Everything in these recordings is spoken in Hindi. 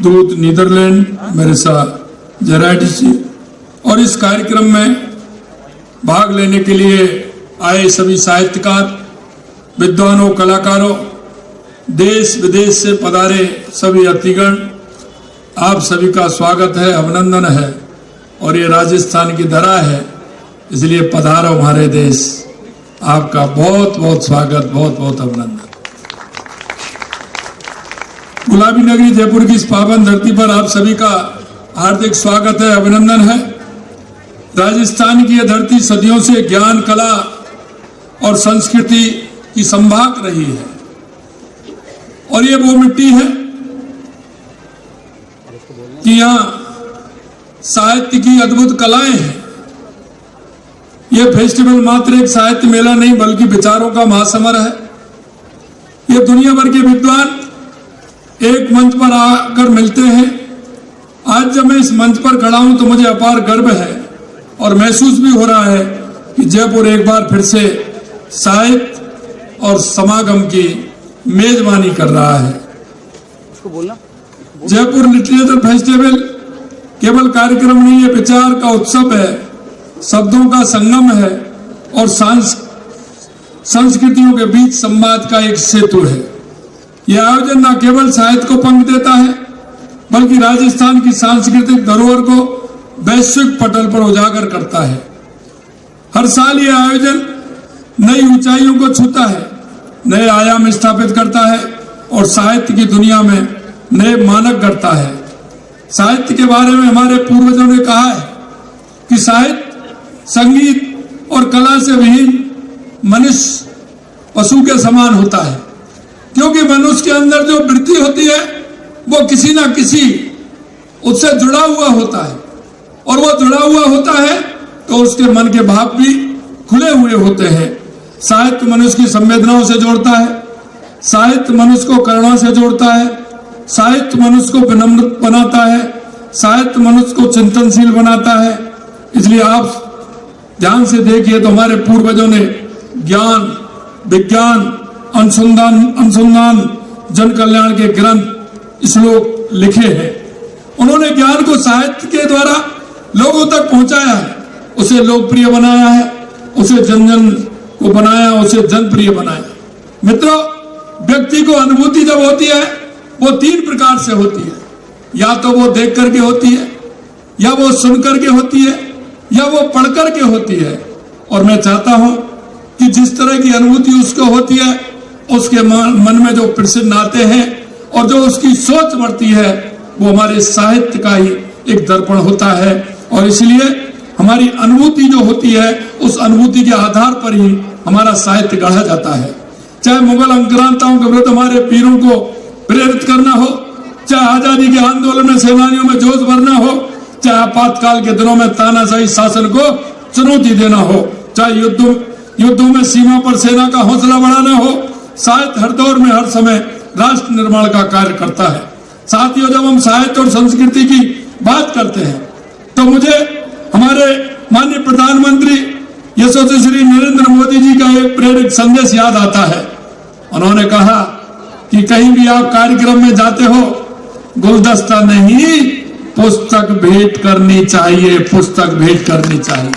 दूत नीदरलैंड मेरेसा जेराइटी जी, और इस कार्यक्रम में भाग लेने के लिए आए सभी साहित्यकार, विद्वानों, कलाकारों, देश विदेश से पधारे सभी अतिथिगण, आप सभी का स्वागत है, अभिनंदन है। और ये राजस्थान की धरा है, इसलिए पधारो हमारे देश। आपका बहुत बहुत स्वागत, बहुत बहुत अभिनंदन। गुलाबी नगरी जयपुर की इस पावन धरती पर आप सभी का हार्दिक स्वागत है, अभिनंदन है। राजस्थान की यह धरती सदियों से ज्ञान, कला और संस्कृति की संभाग रही है, और ये वो मिट्टी है कि यहाँ साहित्य की अद्भुत कलाएं हैं। यह फेस्टिवल मात्र एक साहित्य मेला नहीं बल्कि विचारों का महासमर है। ये दुनिया भर के विद्वान एक मंच पर आकर मिलते हैं। आज जब मैं इस मंच पर खड़ा हूं तो मुझे अपार गर्व है और महसूस भी हो रहा है कि जयपुर एक बार फिर से साहित्य और समागम की मेजबानी कर रहा है। जयपुर लिटरेचर फेस्टिवल केवल कार्यक्रम नहीं है, विचार का उत्सव है, शब्दों का संगम है और संस्कृतियों के बीच संवाद का एक सेतु है। यह आयोजन न केवल साहित्य को पंख देता है बल्कि राजस्थान की सांस्कृतिक धरोहर को वैश्विक पटल पर उजागर करता है। हर साल यह आयोजन नई ऊंचाइयों को छूता है, नए आयाम स्थापित करता है और साहित्य की दुनिया में नए मानक गढ़ता है। साहित्य के बारे में हमारे पूर्वजों ने कहा है कि साहित्य, संगीत और कला से विहीन मनुष्य पशु के समान होता है, क्योंकि मनुष्य के अंदर जो वृत्ति होती है वो किसी ना किसी उससे जुड़ा हुआ होता है, और वो जुड़ा हुआ होता है तो उसके मन के भाव भी खुले हुए होते हैं। साहित्य मनुष्य की संवेदनाओं से जोड़ता है, साहित्य मनुष्य को करुणा से जोड़ता है, साहित्य मनुष्य को विनम्र बनाता है, साहित्य मनुष्य को चिंतनशील बनाता है। इसलिए आप ध्यान से देखिए तो हमारे पूर्वजों ने ज्ञान, विज्ञान, अनुसंधान, जन कल्याण के ग्रंथ, श्लोक लिखे हैं। उन्होंने ज्ञान को साहित्य के द्वारा लोगों तक पहुंचाया है, उसे लोकप्रिय बनाया है, उसे जन जन को बनाया, उसे जनप्रिय बनाया। मित्रों, व्यक्ति को अनुभूति जब होती है वो तीन प्रकार से होती है। या तो वो देख करके होती है, या वो सुन करके होती है, या वो पढ़ करके होती है। और मैं चाहता हूं कि जिस तरह की अनुभूति उसको होती है, उसके मन में जो प्रश्न आते हैं और जो उसकी सोच बढ़ती है, वो हमारे साहित्य का ही एक दर्पण होता है। और इसलिए हमारी अनुभूति जो होती है, उस अनुभूति के आधार पर ही हमारा साहित्य गढ़ा जाता है। चाहे मुगल आक्रांताओं के विरुद्ध हमारे वीरों को प्रेरित करना हो, चाहे आजादी के आंदोलन में सेनानियों में जोश भरना हो, चाहे आपातकाल के दिनों में तानाशाही शासन को चुनौती देना हो, चाहे युद्धों में सीमा पर सेना का हौसला बढ़ाना हो, साहित्य हर दौर में हर समय राष्ट्र निर्माण का कार्य करता है। साथियों, जब हम साहित्य और संस्कृति की बात करते हैं तो मुझे हमारे माननीय प्रधानमंत्री यशस्वी श्री नरेंद्र मोदी जी का एक प्रेरक संदेश याद आता है। उन्होंने कहा कि कहीं भी आप कार्यक्रम में जाते हो, गुलदस्ता नहीं, पुस्तक भेंट करनी चाहिए, पुस्तक भेंट करनी चाहिए।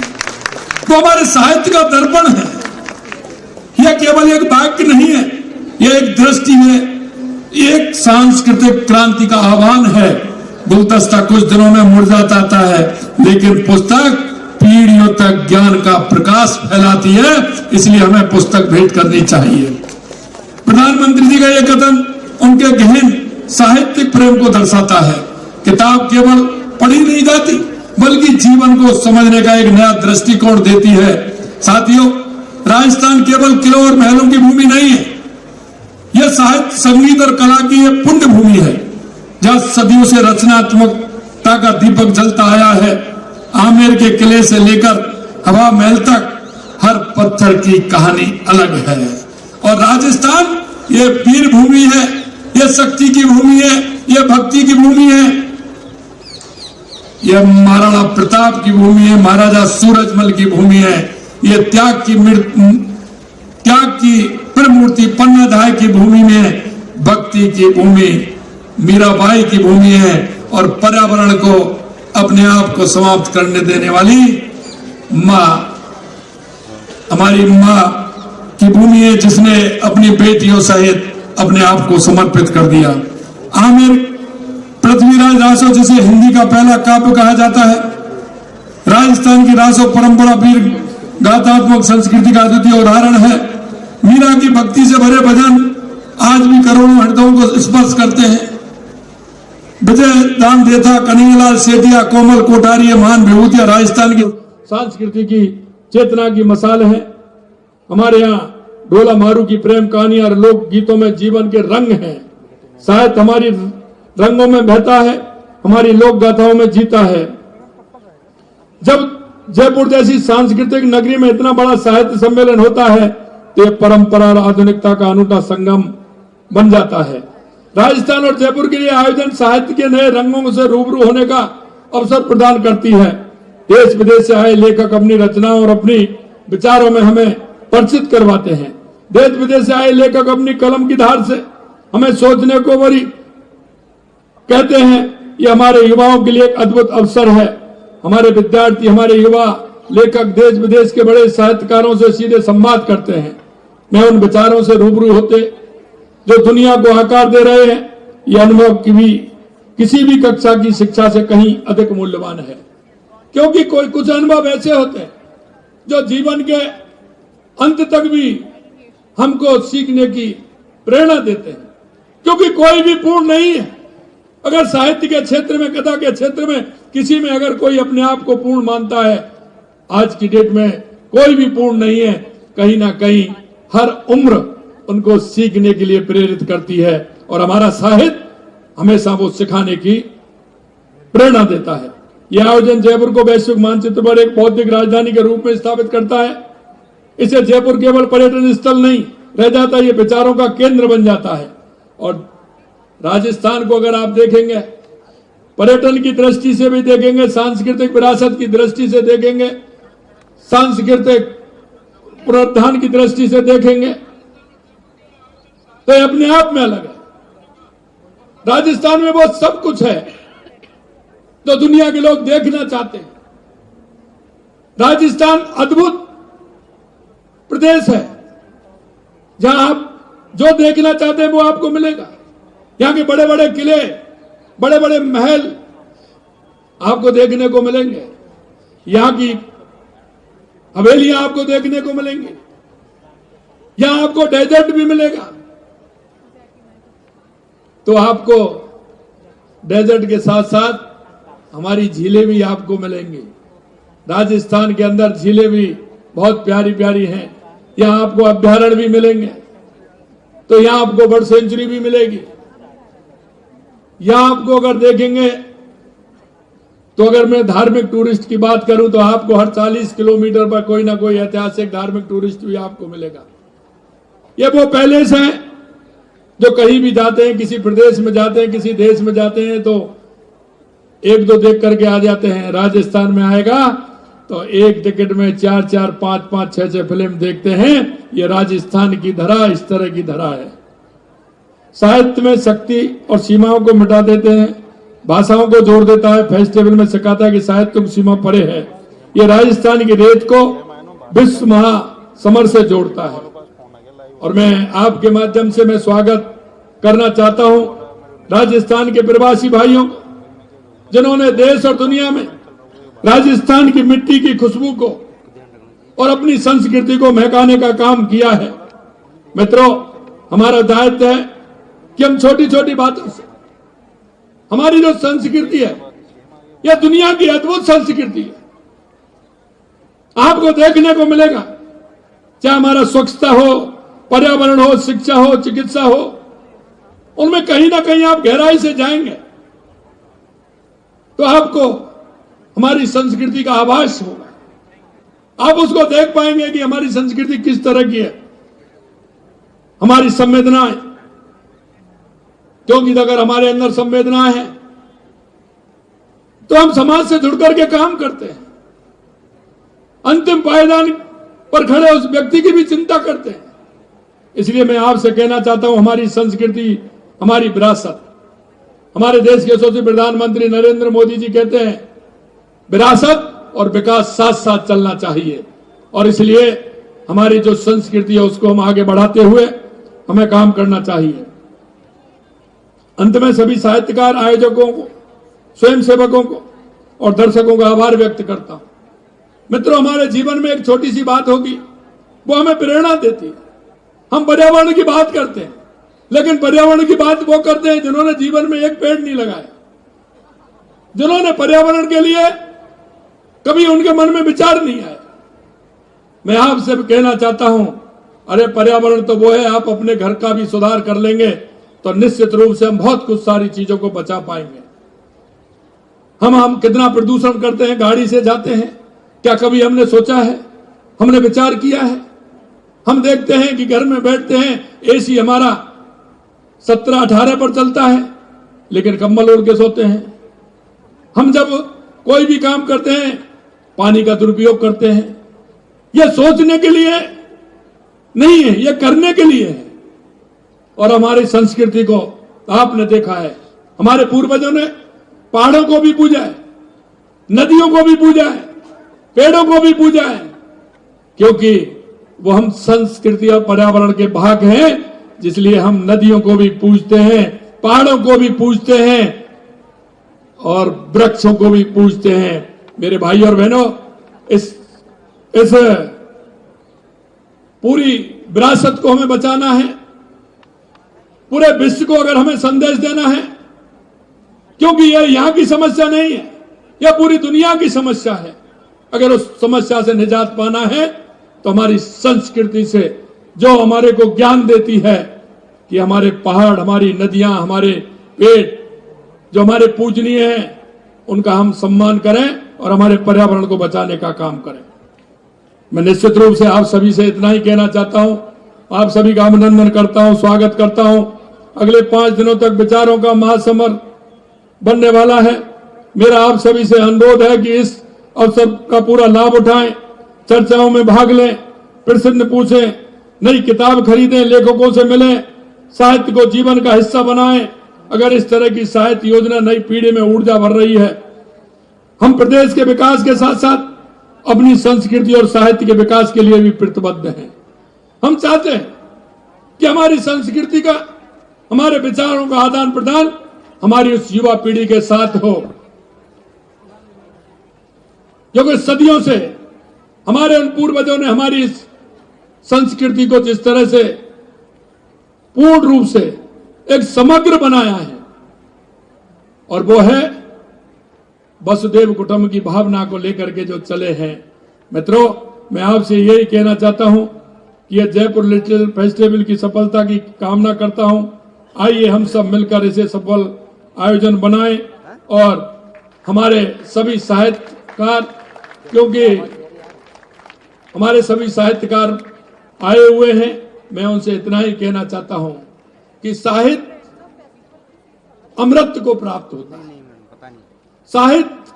तो हमारे साहित्य का दर्पण है। यह केवल एक वाक्य नहीं है, यह एक दृष्टि है, एक सांस्कृतिक क्रांति का आह्वान है। गुलदस्ता कुछ दिनों में मुरझा जाता है, लेकिन पुस्तक पीढ़ियों तक ज्ञान का प्रकाश फैलाती है। इसलिए हमें पुस्तक भेंट करनी चाहिए। प्रधानमंत्री जी का यह कथन उनके गहन साहित्यिक प्रेम को दर्शाता है। किताब केवल पढ़ी नहीं जाती बल्कि जीवन को समझने का एक नया दृष्टिकोण देती है। साथियों, राजस्थान केवल किलों और महलों की भूमि नहीं है, यह साहित्य, संगीत और कला की यह पुण्य भूमि है, जहां सदियों से रचनात्मकता का दीपक जलता आया है। आमेर के किले से लेकर हवा महल तक हर पत्थर की कहानी अलग है। और राजस्थान ये वीर भूमि है, ये शक्ति की भूमि है, ये भक्ति की भूमि है, यह महाराणा प्रताप की भूमि है, महाराजा सूरजमल की भूमि है, ये त्याग की प्रमूर्ति पन्नाधाय की भूमि में भक्ति की भूमि मीराबाई की भूमि है और पर्यावरण को अपने आप को समाप्त करने देने वाली माँ हमारी माँ की भूमि है, जिसने अपनी बेटियों सहित अपने आप को समर्पित कर दिया। आमिर पृथ्वीराज रासो, जिसे हिंदी का पहला काव्य कहा जाता है, राजस्थान की रासो परंपरा वीर गाथात्मक संस्कृति का अद्वितीय उदाहरण है। मीरा की भक्ति से भरे भजन आज भी करोड़ों हृदयों को स्पर्श करते हैं। विजय दान देता, कन्हैयालाल सेठिया, कोमल कोठारी, महान विभूतियां राजस्थान की संस्कृति की चेतना की मिसाल है। हमारे यहाँ ढोला मारू की प्रेम कहानियां और लोक गीतों में जीवन के रंग हैं। साहित्य हमारी रंगों में बहता है, हमारी लोक गाथाओं में जीता है। जब जयपुर जैसी सांस्कृतिक नगरी में इतना बड़ा साहित्य सम्मेलन होता है तो यह परंपरा और आधुनिकता का अनूठा संगम बन जाता है। राजस्थान और जयपुर के लिए आयोजन साहित्य के नए रंगों से रूबरू होने का अवसर प्रदान करती है। देश विदेश से आए लेखक अपनी रचनाओं और अपनी विचारों में हमें परिचित करवाते हैं। देश विदेश से आए लेखक अपनी कलम की धार से हमें सोचने को वरी कहते हैं। ये हमारे युवाओं के लिए एक अद्भुत अवसर है। हमारे विद्यार्थी, हमारे युवा लेखक देश विदेश के बड़े साहित्यकारों से सीधे संवाद करते हैं। मैं उन विचारों से रूबरू होते जो दुनिया को आकार दे रहे हैं। यह अनुभव किसी भी कक्षा की शिक्षा से कहीं अधिक मूल्यवान है, क्योंकि कुछ अनुभव ऐसे होते हैं जो जीवन के अंत तक भी हमको सीखने की प्रेरणा देते हैं, क्योंकि कोई भी पूर्ण नहीं है। अगर साहित्य के क्षेत्र में, कथा के क्षेत्र में किसी में अगर कोई अपने आप को पूर्ण मानता है, आज की डेट में कोई भी पूर्ण नहीं है। कहीं ना कहीं हर उम्र उनको सीखने के लिए प्रेरित करती है और हमारा साहित्य हमेशा वो सिखाने की प्रेरणा देता है। यह आयोजन जयपुर को वैश्विक मानचित्र पर एक बौद्धिक राजधानी के रूप में स्थापित करता है। इससे जयपुर केवल पर्यटन स्थल नहीं रह जाता, ये विचारों का केंद्र बन जाता है। और राजस्थान को अगर आप देखेंगे, पर्यटन की दृष्टि से भी देखेंगे, सांस्कृतिक विरासत की दृष्टि से देखेंगे, सांस्कृतिक पुनरुत्थान की दृष्टि से देखेंगे, तो ये अपने आप में अलग है। राजस्थान में वो सब कुछ है जो दुनिया के लोग देखना चाहते हैं। राजस्थान अद्भुत प्रदेश है, जहां आप जो देखना चाहते हैं वो आपको मिलेगा। यहाँ के बड़े बड़े किले, बड़े बड़े महल आपको देखने को मिलेंगे। यहाँ की हवेलियां आपको देखने को मिलेंगी। यहाँ आपको डेजर्ट भी मिलेगा। तो आपको डेजर्ट के साथ साथ हमारी झीलें भी आपको मिलेंगी। राजस्थान के अंदर झीलें भी बहुत प्यारी प्यारी हैं। यहाँ आपको अभ्यारण्य भी मिलेंगे, तो यहाँ आपको बर्ड सेंचुरी भी मिलेगी। यहाँ आपको अगर देखेंगे तो अगर मैं धार्मिक टूरिस्ट की बात करूं तो आपको हर 40 किलोमीटर पर कोई ना कोई ऐतिहासिक धार्मिक टूरिस्ट भी आपको मिलेगा। ये वो पैलेस हैं जो कहीं भी जाते हैं, किसी प्रदेश में जाते हैं, किसी देश में जाते हैं तो एक दो देख करके आ जाते हैं। राजस्थान में आएगा तो एक टिकट में 4-4, 5-5, 6-6 फिल्म देखते हैं। ये राजस्थान की धरा इस तरह की धरा है। साहित्य में शक्ति और सीमाओं को मिटा देते हैं, भाषाओं को जोड़ देता है, फेस्टिवल में सिखाता है कि साहित्य की सीमा परे है। ये राजस्थान की रेत को विश्व महासमर से जोड़ता है। और मैं आपके माध्यम से मैं स्वागत करना चाहता हूं राजस्थान के प्रवासी भाइयों को, जिन्होंने देश और दुनिया में राजस्थान की मिट्टी की खुशबू को और अपनी संस्कृति को महकाने का काम किया है। मित्रों, हमारा दायित्व है कि हम छोटी छोटी बातों से हमारी जो संस्कृति है, यह दुनिया की अद्भुत संस्कृति है, आपको देखने को मिलेगा। चाहे हमारा स्वच्छता हो, पर्यावरण हो, शिक्षा हो, चिकित्सा हो, उनमें कहीं ना कहीं आप गहराई से जाएंगे तो आपको हमारी संस्कृति का आभास होगा। आप उसको देख पाएंगे कि हमारी संस्कृति किस तरह की है। हमारी संवेदनाएं, क्योंकि अगर हमारे अंदर संवेदनाएं हैं तो हम समाज से जुड़कर के काम करते हैं। अंतिम पायदान पर खड़े उस व्यक्ति की भी चिंता करते हैं। इसलिए मैं आपसे कहना चाहता हूं, हमारी संस्कृति, हमारी विरासत, हमारे देश के यशस्वी प्रधानमंत्री नरेंद्र मोदी जी कहते हैं विरासत और विकास साथ साथ चलना चाहिए, और इसलिए हमारी जो संस्कृति है उसको हम आगे बढ़ाते हुए हमें काम करना चाहिए। अंत में सभी साहित्यकार, आयोजकों को, स्वयंसेवकों को और दर्शकों का आभार व्यक्त करता हूं। मित्रों, हमारे जीवन में एक छोटी सी बात होगी, वो हमें प्रेरणा देती है। हम पर्यावरण की बात करते हैं, लेकिन पर्यावरण की बात वो करते हैं जिन्होंने जीवन में एक पेड़ नहीं लगाया, जिन्होंने पर्यावरण के लिए कभी उनके मन में विचार नहीं आया। मैं आपसे कहना चाहता हूं, अरे पर्यावरण तो वो है, आप अपने घर का भी सुधार कर लेंगे तो निश्चित रूप से हम बहुत कुछ सारी चीजों को बचा पाएंगे। हम कितना प्रदूषण करते हैं, गाड़ी से जाते हैं, क्या कभी हमने सोचा है, हमने विचार किया है? हम देखते हैं कि घर में बैठते हैं, एसी हमारा 17-18 पर चलता है, लेकिन कंबल ओढ़ के सोते हैं। हम जब कोई भी काम करते हैं पानी का दुरुपयोग करते हैं। यह सोचने के लिए नहीं है, यह करने के लिए है। और हमारी संस्कृति को आपने देखा है, हमारे पूर्वजों ने पहाड़ों को भी पूजा है, नदियों को भी पूजा है, पेड़ों को भी पूजा है, क्योंकि वो हम संस्कृति और पर्यावरण के भाग हैं। जिसलिए हम नदियों को भी पूजते हैं, पहाड़ों को भी पूजते हैं और वृक्षों को भी पूजते हैं। मेरे भाई और बहनों, इस पूरी विरासत को हमें बचाना है। पूरे विश्व को अगर हमें संदेश देना है, क्योंकि यह यहां की समस्या नहीं है, यह पूरी दुनिया की समस्या है। अगर उस समस्या से निजात पाना है तो हमारी संस्कृति से, जो हमारे को ज्ञान देती है कि हमारे पहाड़, हमारी नदियां, हमारे पेड़ जो हमारे पूजनीय हैं, उनका हम सम्मान करें और हमारे पर्यावरण को बचाने का काम करें। मैं निश्चित रूप से आप सभी से इतना ही कहना चाहता हूं, आप सभी का अभिनंदन करता हूं, स्वागत करता हूं। अगले 5 दिनों तक विचारों का महासमर बनने वाला है। मेरा आप सभी से अनुरोध है कि इस अवसर का पूरा लाभ उठाएं, चर्चाओं में भाग लें, प्रश्न पूछें, नई किताब खरीदें, लेखकों से मिलें, साहित्य को जीवन का हिस्सा बनाएं। अगर इस तरह की साहित्य योजना नई पीढ़ी में ऊर्जा भर रही है। हम प्रदेश के विकास के साथ साथ अपनी संस्कृति और साहित्य के विकास के लिए भी प्रतिबद्ध हैं। हम चाहते हैं कि हमारी संस्कृति का, हमारे विचारों का आदान प्रदान हमारी उस युवा पीढ़ी के साथ हो, क्योंकि सदियों से हमारे उन पूर्वजों ने हमारी इस संस्कृति को जिस तरह से पूर्ण रूप से एक समग्र बनाया है, और वो है वसुधैव कुटुंब की भावना को लेकर के जो चले हैं। मित्रों, मैं आपसे यही कहना चाहता हूं कि यह जयपुर लिटरेचर फेस्टिवल की सफलता की कामना करता हूं। आइए हम सब मिलकर इसे सफल आयोजन बनाएं और हमारे सभी साहित्यकार, क्योंकि हमारे सभी साहित्यकार आए हुए हैं, मैं उनसे इतना ही कहना चाहता हूं कि साहित्य अमृत को प्राप्त होता है। साहित्य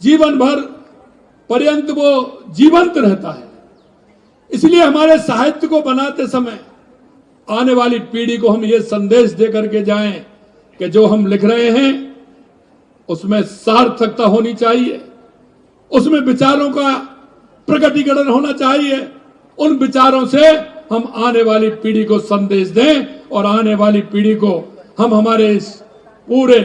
जीवन भर पर्यंत वो जीवंत रहता है। इसलिए हमारे साहित्य को बनाते समय आने वाली पीढ़ी को हम ये संदेश दे करके जाएं कि जो हम लिख रहे हैं उसमें सार्थकता होनी चाहिए, उसमें विचारों का प्रकटीकरण होना चाहिए। उन विचारों से हम आने वाली पीढ़ी को संदेश दें और आने वाली पीढ़ी को हम हमारे इस पूरे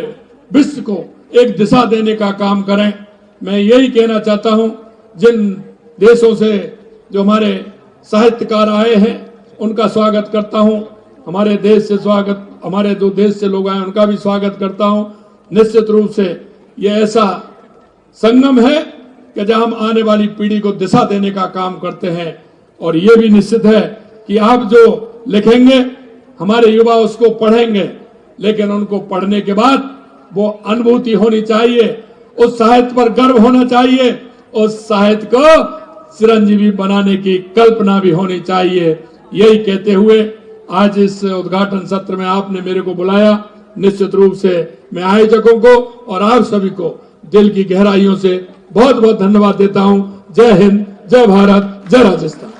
विश्व को एक दिशा देने का काम करें। मैं यही कहना चाहता हूं, जिन देशों से जो हमारे साहित्यकार आए हैं उनका स्वागत करता हूं, हमारे देश से स्वागत, हमारे जो देश से लोग आए उनका भी स्वागत करता हूं। निश्चित रूप से यह ऐसा संगम है कि जहां हम आने वाली पीढ़ी को दिशा देने का काम करते हैं, और यह भी निश्चित है कि आप जो लिखेंगे हमारे युवा उसको पढ़ेंगे, लेकिन उनको पढ़ने के बाद वो अनुभूति होनी चाहिए, उस साहित्य पर गर्व होना चाहिए, उस साहित्य को चिरंजीवी बनाने की कल्पना भी होनी चाहिए। यही कहते हुए आज इस उद्घाटन सत्र में आपने मेरे को बुलाया। निश्चित रूप से मैं आयोजकों को और आप सभी को दिल की गहराइयों से बहुत बहुत धन्यवाद देता हूं। जय हिंद, जय भारत, जय राजस्थान।